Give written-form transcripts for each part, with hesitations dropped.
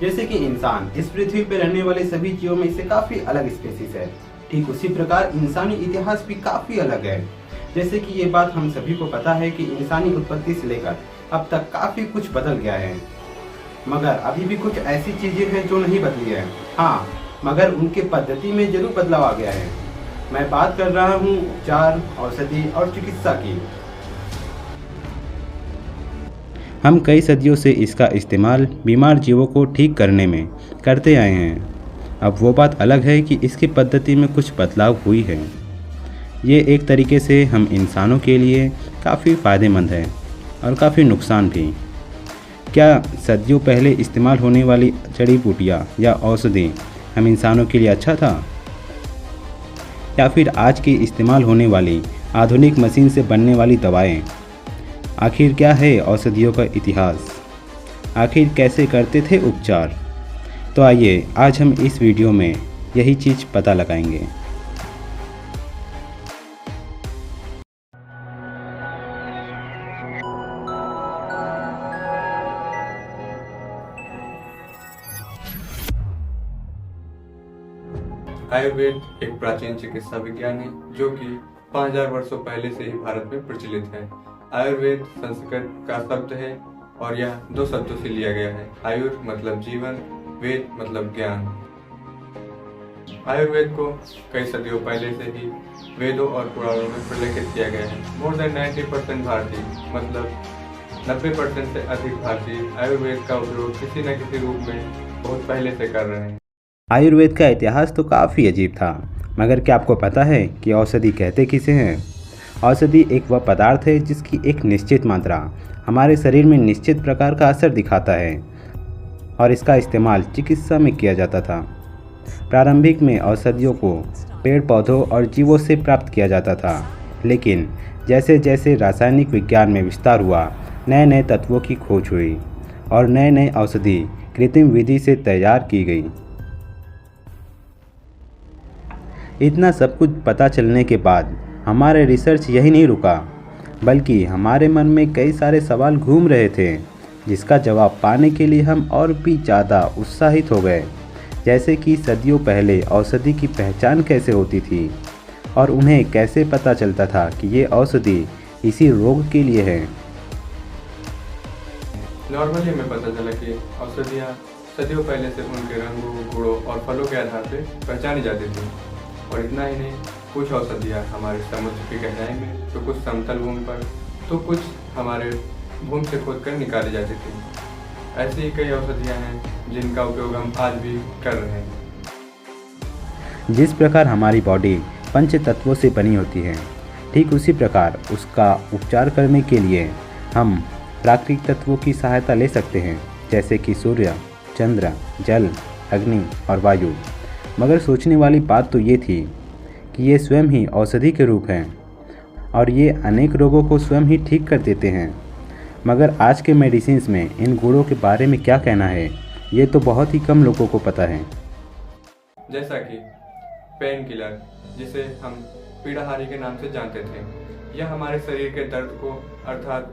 जैसे कि इंसान इस पृथ्वी पर रहने वाले सभी जीवों में से काफी अलग स्पेसीज है, ठीक उसी प्रकार इंसानी इतिहास भी काफी अलग है। जैसे कि ये बात हम सभी को पता है कि इंसानी उत्पत्ति से लेकर अब तक काफी कुछ बदल गया है, मगर अभी भी कुछ ऐसी चीजें हैं जो नहीं बदली है। हाँ, मगर उनके पद्धति में जरूर बदलाव आ गया है। मैं बात कर रहा हूँ उपचार, औषधि और चिकित्सा की। हम कई सदियों से इसका इस्तेमाल बीमार जीवों को ठीक करने में करते आए हैं। अब वो बात अलग है कि इसकी पद्धति में कुछ बदलाव हुई है। ये एक तरीके से हम इंसानों के लिए काफ़ी फ़ायदेमंद है और काफ़ी नुकसान भी। क्या सदियों पहले इस्तेमाल होने वाली जड़ी बूटियाँ या औषधि हम इंसानों के लिए अच्छा था, या फिर आज की इस्तेमाल होने वाली आधुनिक मशीन से बनने वाली दवाएं? आखिर क्या है औषधियों का इतिहास? आखिर कैसे करते थे उपचार? तो आइए आज हम इस वीडियो में यही चीज़ पता लगाएंगे। आयुर्वेद एक प्राचीन चिकित्सा विज्ञान है जो कि 5000 वर्षों पहले से ही भारत में प्रचलित है। आयुर्वेद संस्कृत का शब्द है और यह दो शब्दों से लिया गया है। आयुर मतलब जीवन, वेद मतलब ज्ञान। आयुर्वेद को कई सदियों पहले से ही वेदों और पुराणों में प्रलेखित किया गया है। मोर देन 90% भारतीय मतलब 90% से अधिक भारतीय आयुर्वेद का उपयोग किसी न किसी रूप में बहुत पहले से कर रहे हैं। आयुर्वेद का इतिहास तो काफ़ी अजीब था, मगर क्या आपको पता है कि औषधि कहते किसे हैं? औषधि एक वह पदार्थ है जिसकी एक निश्चित मात्रा हमारे शरीर में निश्चित प्रकार का असर दिखाता है और इसका इस्तेमाल चिकित्सा में किया जाता था। प्रारंभिक में औषधियों को पेड़ पौधों और जीवों से प्राप्त किया जाता था, लेकिन जैसे जैसे रासायनिक विज्ञान में विस्तार हुआ, नए नए तत्वों की खोज हुई और नए नए औषधि कृत्रिम विधि से तैयार की गई। इतना सब कुछ पता चलने के बाद हमारे रिसर्च यही नहीं रुका, बल्कि हमारे मन में कई सारे सवाल घूम रहे थे, जिसका जवाब पाने के लिए हम और भी ज़्यादा उत्साहित हो गए। जैसे कि सदियों पहले औषधि की पहचान कैसे होती थी और उन्हें कैसे पता चलता था कि ये औषधि इसी रोग के लिए है। नॉर्मली हमें पता चला कि औषधियाँ सदियों पहले से उनके रंगों, गुणों और फलों के आधार पर पहचानी जाती थी। और इतना ही नहीं, कुछ औषधियाँ हमारे समुद्र की गहराई में, तो कुछ समतल भूमि पर, तो कुछ हमारे भूमि से खोद कर निकाली जाती थी। ऐसी ही कई औषधियाँ हैं जिनका उपयोग हम आज भी कर रहे हैं। जिस प्रकार हमारी बॉडी पंच तत्वों से बनी होती है, ठीक उसी प्रकार उसका उपचार करने के लिए हम प्राकृतिक तत्वों की सहायता ले सकते हैं, जैसे कि सूर्य, चंद्र, जल, अग्नि और वायु। मगर सोचने वाली बात तो ये थी कि ये स्वयं ही औषधि के रूप हैं और ये अनेक रोगों को स्वयं ही ठीक कर देते हैं। मगर आज के मेडिसिन्स में इन गुणों के बारे में क्या कहना है, ये तो बहुत ही कम लोगों को पता है। जैसा कि पेन किलर, जिसे हम पीड़ाहारी के नाम से जानते थे, यह हमारे शरीर के दर्द को अर्थात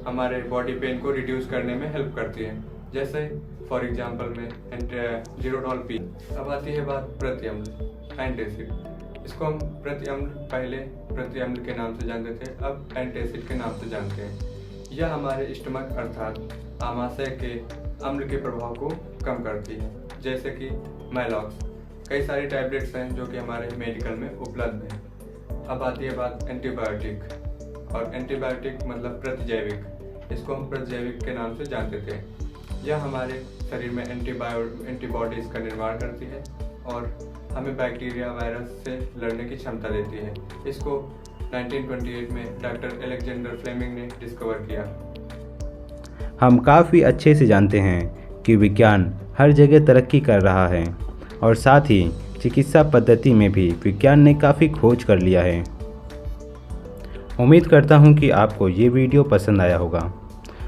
हमारे बॉडी पेन को रिड्यूस करने में हेल्प करती है। जैसे फॉर एग्जांपल में जीरोडॉल पी। अब आती है बात प्रत्यम्ल, एंटासिड। इसको हम पहले प्रत्यम्ल के नाम से जानते थे, अब एंटासिड के नाम से जानते हैं। यह हमारे स्टमक अर्थात आमाशय के अम्ल के प्रभाव को कम करती है। जैसे कि मैलॉक्स, कई सारी टैबलेट्स हैं जो कि हमारे मेडिकल में उपलब्ध हैं। अब आती है बात एंटीबायोटिक, और एंटीबायोटिक मतलब प्रतिजैविक। इसको हम प्रतिजैविक के नाम से जानते थे। यह हमारे शरीर में एंटीबॉडीज़ का निर्माण करती है और हमें बैक्टीरिया, वायरस से लड़ने की क्षमता देती है। इसको 1928 में डॉक्टर अलेक्जेंडर फ्लेमिंग ने डिस्कवर किया। हम काफ़ी अच्छे से जानते हैं कि विज्ञान हर जगह तरक्की कर रहा है और साथ ही चिकित्सा पद्धति में भी विज्ञान ने काफ़ी खोज कर लिया है। उम्मीद करता हूँ कि आपको ये वीडियो पसंद आया होगा।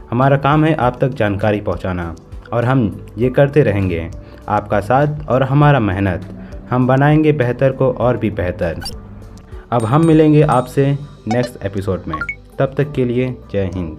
हमारा काम है आप तक जानकारी पहुँचाना और हम ये करते रहेंगे। आपका साथ और हमारा मेहनत, हम बनाएंगे बेहतर को और भी बेहतर। अब हम मिलेंगे आपसे नेक्स्ट एपिसोड में। तब तक के लिए जय हिंद।